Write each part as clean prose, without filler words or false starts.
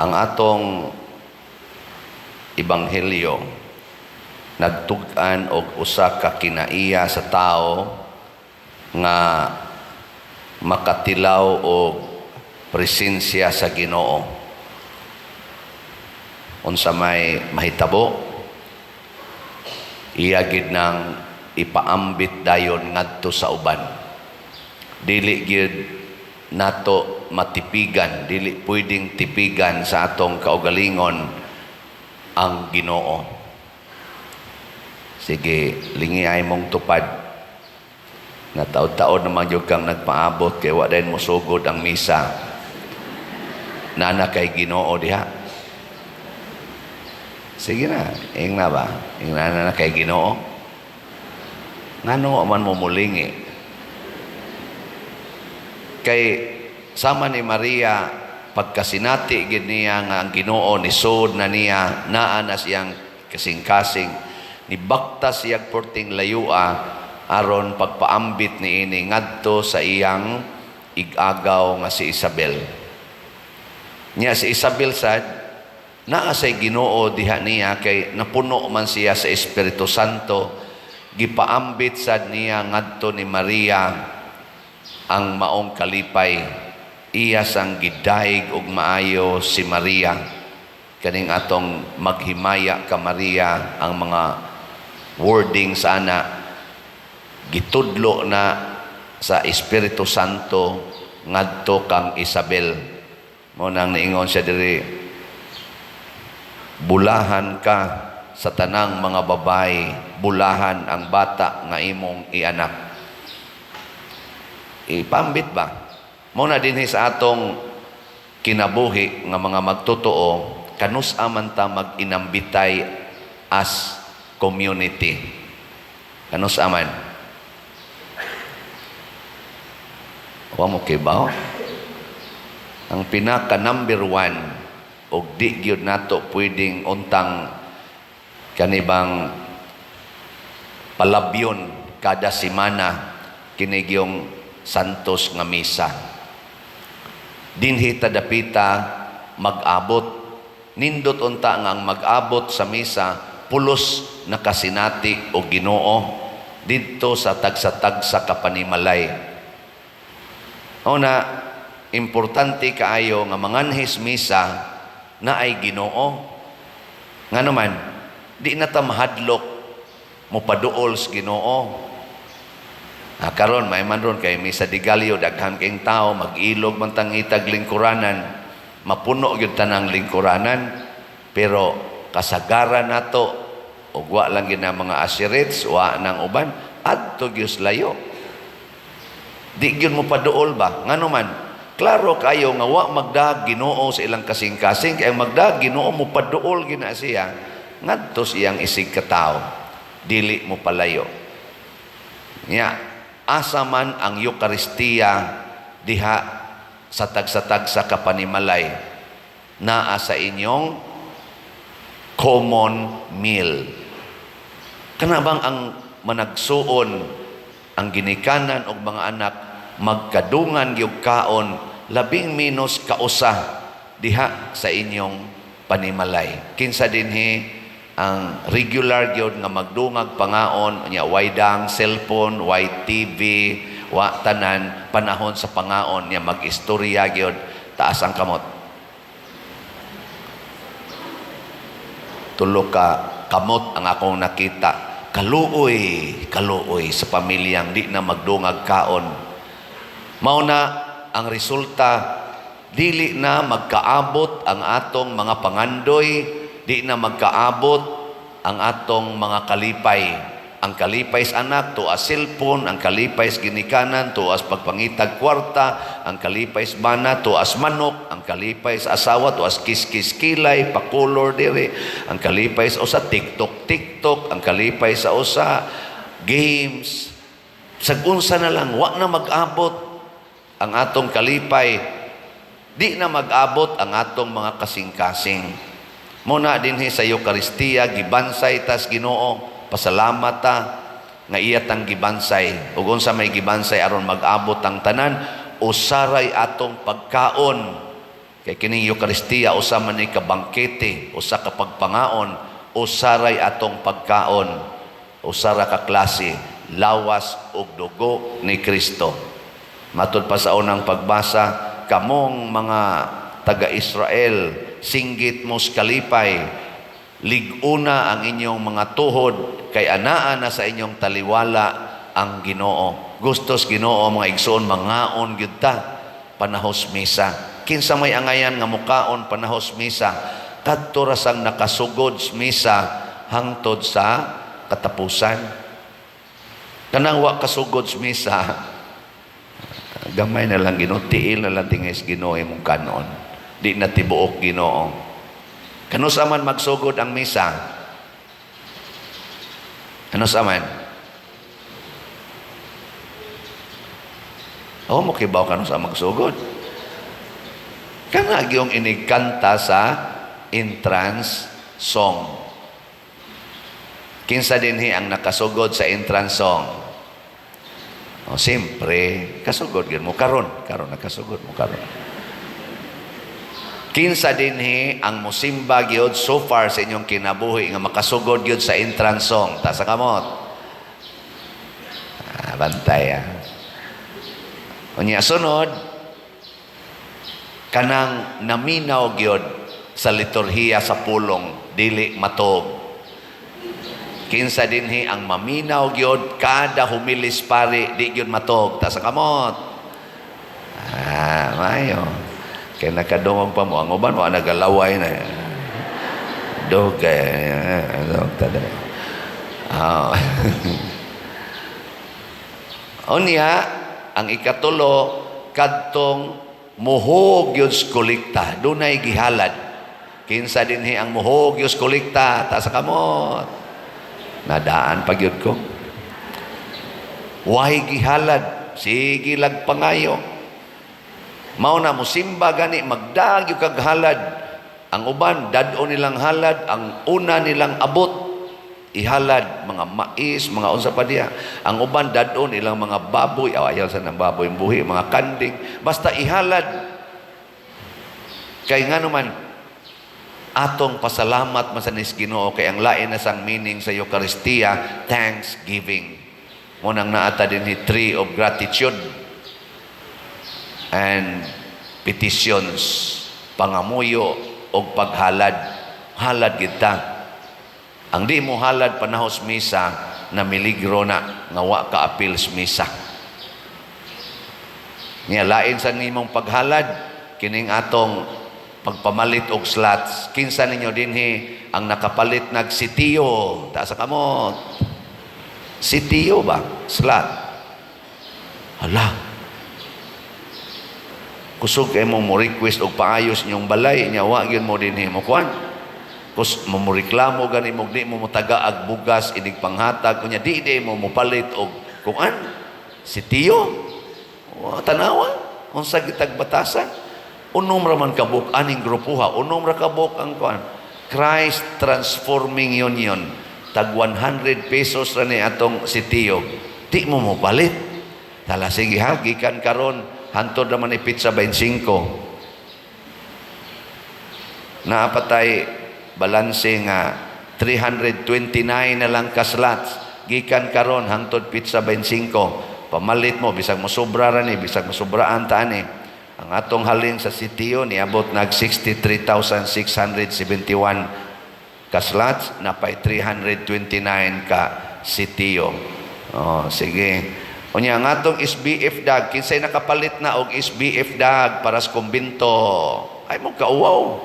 ang atong ebanghelyo nagtug-an og usa ka kinaiya sa tao nga makatilaw og presensya sa Ginoo. Unsa may mahitabo, iya gid nang ipaambit dayon ngadto sa uban. Dili gid nato matipigan, dili pwedeng tipigan sa atong kaugalingon ang Ginoo. Sige, lingiay mong tupad. Na taod-taod naman yung kang nagpaabot kay wa dayon mosugod ang misa. Nana kay Ginoo diha. Sige na, ing na ba? Ing na kay Ginoo. Ngano man mo mulingi? Kay sama ni Maria pagkasinati gid niya nga ang Ginoo ni sud na niya naa na siyang kasing-kasing ni baktas siyang porting layua aron pagpaambit niini ngadto sa iyang igagaw nga si Isabel. Nya si Isabel sad naa say Ginoo diha niya kay napuno man siya sa Espiritu Santo, gipaambit sad niya ngadto ni Maria ang maong kalipay. Iya sang gidaig og maayo si Maria. Kaning atong maghimaya ka Maria, ang mga wording sana gitudlo na sa Espiritu Santo ngadto kang Isabel. Mo nang niingon siya diri, bulahan ka sa tanang mga babae, bulahan ang bata nga imong ianak. Ipambit ba? Muna dinhi sa atong kinabuhi nga mga magtotoo, kanus aman ta mag-inambitay as community. Kanus aman. Wa mo kibaw? Ang pinaka number 1 og di gyud nato pwedeng untang kanibang palabyon kada semana kini gyung santos nga misa. Dinhi ta dapita mag-abot, nindot unta nga ang mag-abot sa misa pulos nakasinati o Ginoo didto sa tagsa-tagsa kapanimalay. Una, importante kaayo nga manganhis misa na ay Ginoo. Nga naman, di na ta mahadlok mo paduol sa Ginoo. Karon may man ron kay misa di Galyo daghan kayong tao mag-ilog man tang itag lingkuranan, mapuno gyud tanang lingkuranan, pero kasagaran nato ug wa lang gyud na mga asirits, wa nang uban adto gyud layo. Di gyud mo paduol ba? Ngano man, klaro kayo nga wa magdag Ginoo sa ilang kasing-kasing, kay magdag Ginoo mo paduol gina siya ngadto siyang isig ka tawo, dili mo palayo. Nya asa man ang Eucharistia diha sa tagsa-tagsa kapanimalay, naa sa inyong common meal. Kana bang ang managsuon ang ginikanan og mga anak magkadungan gyud kaon labing minus kausa diha sa inyong panimalay. Kinsa dinhi ang regular gyud nga magdungag pangaon nya waydang cellphone, way TV, wa tanan panahon sa pangaon nya mag-istorya gyud taas ang kamot. Tulo ka kamot ang akong nakita, kaluoy sa pamilyang di na magdungag kaon. Mao na ang resulta, dili na magkaabot ang atong mga pangandoy, di na magkaabot ang atong mga kalipay. Ang kalipay sa anak, tuas cellphone. Ang kalipay sa ginikanan, tuas pagpangitag kwarta. Ang kalipay sa bana, tuas manok. Ang kalipay sa asawa, tuas kiskis kilay, pakulor diri. Ang kalipay sa usa, tiktok. Ang kalipay sa usa, games. Sagunsa na lang, wa na mag-abot ang atong kalipay. Di na mag-abot ang atong mga kasing-kasing. Muna dinhi sa Eucharistia, gibansay tas Ginoo, pasalamat ta nga iya tang gibansay. Ug unsa may gibansay aron mag-abot ang tanan, usaray atong pagkaon Kay kining Eucharistia usa man ni kabangkete, usa ka pagpangaon, usaray atong pagkaon, usara ka klase, lawas ug dugo ni Kristo. Matud pa sa unang pagbasa, kamong mga taga-Israel, singgit mos kalipay, liguna ang inyong mga tuhod, kay anaa na sa inyong taliwala ang Ginoo. Gustos Ginoo mga igsoon, mangaon gyud ta panahos misa. Kinsa may angayan nga mukaon panahos misa, kadto ra sang nakasugod sa misa hangtod sa katapusan. Kanang wa kasugod sa misa, gamay na lang Ginoo, tiil na lang tingis Ginoo imong kanon. Di na tibuok Ginoo. Kano sa man magsugod ang misa? Ano sa man? Mo kibaw kano sa magsugod. Kana gyung inigkanta sa entrance song. Kinsa dinhi ang nakasugod sa entrance song? Siyempre, kasugod gyud mo karon nakasugod mo karon. Kinsa dinhi ang musimba gyud so far sa inyong kinabuhi nga makasugod gyud sa entrance song? Ta sa kamot. Bantay. Unya sunod, kanang naminaw gyud sa liturhiya sa pulong, dili matog. Kinsa dinhi ang maminaw gyud kada humilis pare, di gyud matog. Ta sa kamot. Mayo. Kaya nakadungog pa mo. Ang uban mo, nagalaway na. Dogay. Unya, ang ikatulo, kadtong muhog yun kolekta. Dunay gihalad. Kinsa dinhi ang muhog yun kolekta. Ta sa kamot. Nadaan pag yun ko. Wahi gihalad. Sige lagpangayo. Mao na mo simba gani magdagyo kag halad. Ang uban dad-o nilang halad, ang una nilang abot ihalad mga mais, mga unsa pa diya. Ang uban dad-o nilang mga baboy, ayaw sa nang baboy buhi, mga kanding, basta ihalad. Kay nganuman atong pasalamat masanis Ginoo kay ang lain na sang meaning sa Eucharistia, thanksgiving. Mo nang naata dinhi tree of gratitude and petitions, pangamuyo o paghalad. Halad kita. Ang di mo halad panahos misa, na miligro na, nga wa ka apil sa misa. Niya, lain sa nimong paghalad, kining atong pagpamalit og slots. Kinsa ninyo dinhi ang nakapalit nag sitiyo. Ta sa kamot. Sitiyo ba? Slot. Hala. Kusog kayo mo request og paayos niyong balay, niya wa gyud mo dinhi mo kuan. Kus mo reklamo gani mo di mo taga ag bugas inig panghatag kunya di mo palit og kuan. Sitiyo. Tanawa unsa gitag batasan. Unom ra man kabuk aning grupuha, unom ra kabuk ang kuan. Christ Transforming Union. Tag 100 pesos ra ni atong sitiyo. Di mo palit. Tala sige ha, gikan karon hantod naman ni pizza 25. Naapatay balanse nga 329 na lang ka slots. Gikan karon hangtod pizza 25. Pamalit mo bisag mo sobra ra ni, bisag mo sobraan ta ni. Ang atong halin sa sitiyo niabot nag 63,671 ka slots, napay 329 ka sitiyo. Sige. Unya ang atong SBF dag, kinsay nakapalit na og SBF dag para sa kumbinto. Ay mo kauwaw.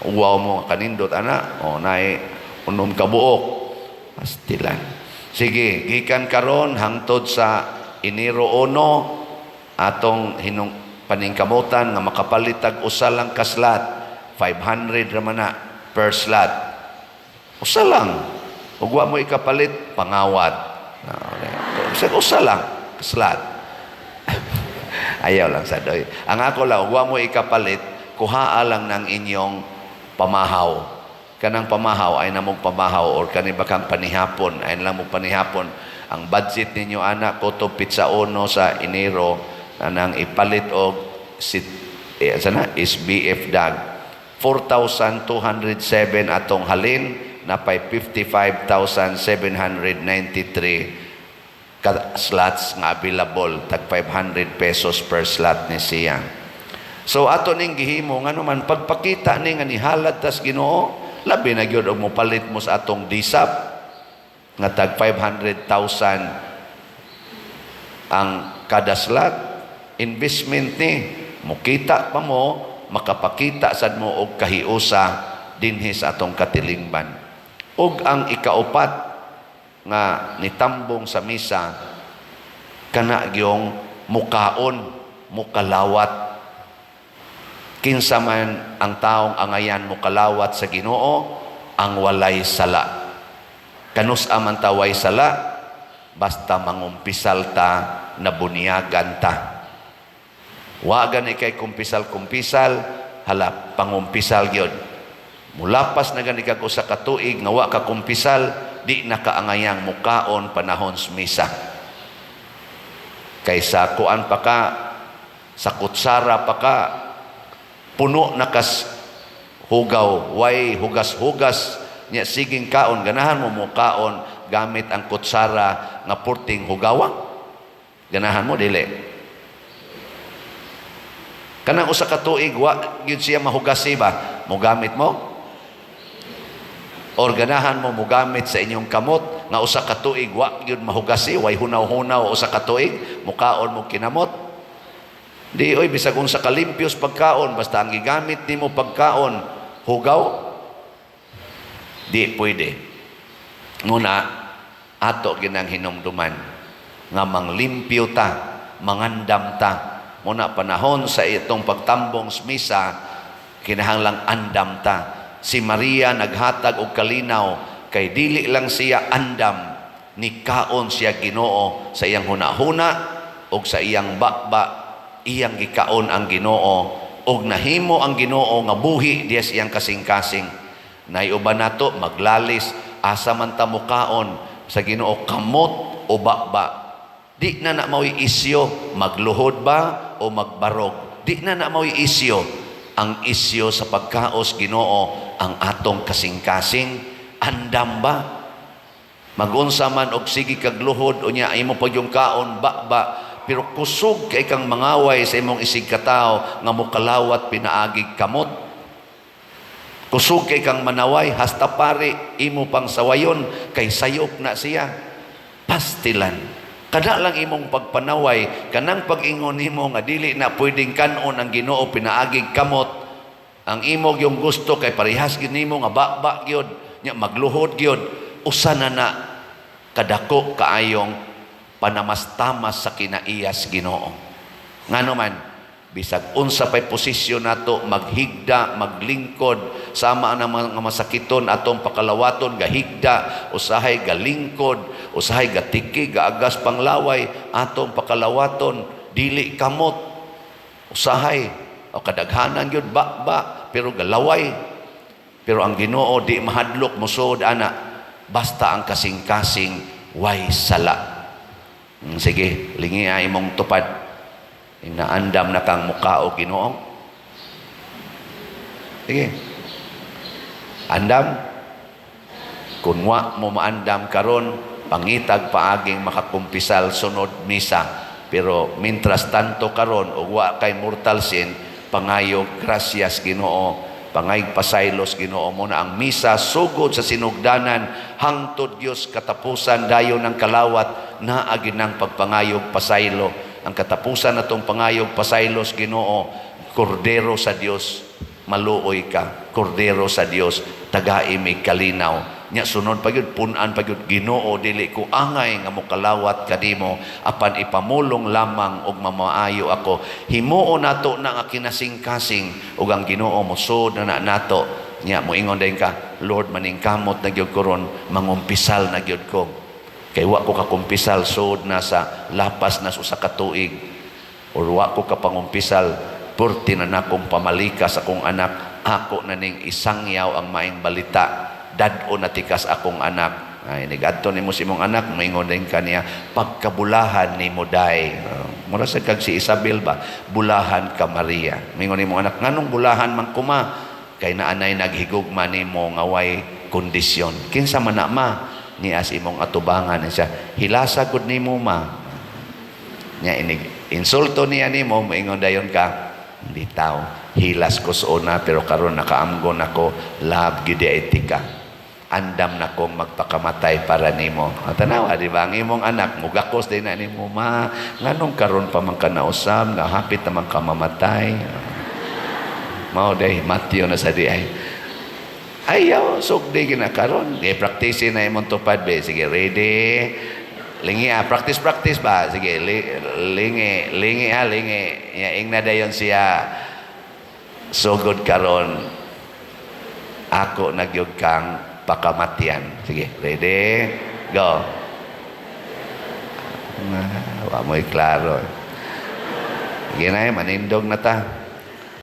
Uwaw mo kanindot ana. Naay unom ka buok. Pastilan. Sige, gikan karon hangtod sa Enero 1 atong paningkamutan nga makapalit tag usa lang ka slot. 500 ra man na per slot. Usa lang. Ug wa mo ikapalit pangawat. Usa lang slot. Ayaw lang sa doy. Ang ako lang, huwag mo ikapalit, kuhaa lang ng inyong pamahaw. Kanang pamahaw ay namog pamahaw or kanibakang panihapon ay namog panihapon. Ang budget ninyo anak ko to pizza 1 sa Enero nang ipalit og sana SBF dag 4,207 atong halin na pay 55,793 ka slots nga available, tag 500 pesos per slot ni siya. So ato ning gihimo nga naman pagpakita ni nga nihalad tas Ginoo, labi na gyud og mopalit mo sa atong disap nga tag 500,000 ang kada slot. Investment ni mukita pa mo, makapakita sad mo og kahiusa dinhi sa atong katilingban. Ug ang ikaupat nga nitambong sa misa kana gyung mukaon, mukalawat. Kinsa man ang taong angayan mukalawat sa Ginoo, ang walay sala. Kanus aman ta way sala, basta mangumpisal ta na bunyagan ta. Wagan ikay kumpisal-kumpisal, hala pangumpisal gyud. Mulapas na gani kag usa ka tuig nga wa ka kumpisal, di nakaangayang mukaon panahon sa misa. Kaysa kuan pa ka, sa kutsara pa ka, puno na kas hugaw, way hugas-hugas, nya siging kaon, ganahan mo mukaon gamit ang kutsara nga purting hugawang. Ganahan mo, dili. Kanang usa ka tuig, wa gyud siya mahugasi ba? Mugamit mo? Or ganahan mo mugamit sa inyong kamot nga usa ka tuig, wa gyud mahugasi, way hunaw-hunaw usa ka tuig, mukaon mo kinamot? Di oy, bisag unsa ka limpios pagkaon, basta ang gigamit nimo pagkaon hugaw, di pwede. Muna ato ginang hinumduman nga manglimpyo ta, mangandam ta. Muna panahon sa itong pagtambong sa misa, kinahanglang andam ta. Si Maria naghatag og kalinaw kay dili lang siya andam, ni kaon siya Ginoo sa iyang hunahuna og sa iyang bakba, iyang gikaon ang Ginoo og nahimo ang Ginoo nga buhi diya iyang kasing-kasing. Naiuban nato maglalis asa man ta mukaon sa Ginoo, kamot o bakba. Di na mao'y isyo magluhod ba o magbarog. Di na mao'y isyo. Ang isyo sa pagkaos Ginoo ang atong kasing-kasing. Andam ba? Magunsa man og sige kag luhod unya imo pa yung kaon bakba, pero kusog kay kang mangaway sa imong isig katao nga mukalawat pinaagig kamot. Kusog kay kang manaway hasta pare imo pang sawayon kay sayop na siya. Pastilan. Kada lang imong pagpanaway, kanang pag-ingon nimo nga dili na pwedeng kanon ang Ginoo pinaagig kamot, ang imong yung gusto kay parehas gid nimo nga bakba gyud, nya magluhod gyud, usa na kadako kaayong panamastamas sa kinaiyas Ginoo. Ngano man bisag unsa pay posisyon nato, maghigda, maglingkod, sama ang mga masakiton atong pakalawaton, gahigda, usahay galingkod, usahay gatiki, gaagas panglaway, atong pakalawaton, dili kamot, usahay, o kadaghanan yun, bakba, pero galaway. Pero ang Ginoo di mahadlok musod ana, basta ang kasing-kasing way sala. Sige, lingi imong tupad. Inaandam na kang mukao Ginoo. Sige. Andam. Kung wa mo maandam karon, pangitag paaging makakumpisal sunod misa. Pero mintras tanto karon ug wa kay mortal sin, pangayog gracias Ginoo, pangayog pasaylos Ginoo mo na ang misa sugod sa sinugdanan hangtod Dios katapusan dayon ng kalawat na aginang pagpangayog pasaylo. Ang katapusan natong pangayog pasaylos Ginoo, kordero sa Dios, maluoy ka, kordero sa Dios, tagai may kalinaw. Nya sunod pa gyud, punan pa gyud, Ginoo dili ko angay nga mokalawat kadimo, apan ipamulong lamang og mamaayo ako. Himuo nato na nga kinasing-kasing ug ang Ginoo mosud na nato. Nya moingon dayon ka, Lord maningkamot na gyud ko ron, mangumpisal na gyud ko. Kay wa ko kakumpisal sud na sa lapas na usa ka tuig, or wa ko kapangumpisal purti na nakong pamalika sa akong anak, ako na ning isangyaw ang maing balita, dad-o na tikas akong anak. Ay nigadto nimo si imong anak, maingon din kaniya, pagkabulahan nimo day. Mura sa kag si Isabel ba, bulahan ka Maria. Mingon ni mo anak, nganong bulahan man kuma? Kay naanay naghigugma ni mo nga way kondisyon. Kinsa man na ma? Ni as imong atubangan siya. Hilasa gud nimo ma. Nya inig insulto niya nimo, moingon dayon ka, bitaw. Hilas ko sa una pero karon nakaamgon ako, love gid etika. Andam na kong magpakamatay para nimo. Tanawa, di ba? Ang imong anak, mugakos din na nimo, ma, nganong karon pa man ka nausab, nga hapit naman ka mamatay. Mao day, Matthew na sa di ay. Ayaw, sugdi gina karon. I-practice na imong tupad, be. Sige, ready? Lingi practice ba? Sige, lingi Yaing na dayon siya. Sugod karon. Ako nagyug kang pakamatian. Sige, ready? Go. Wa mo'y klaro. Sige na, manindog na ta.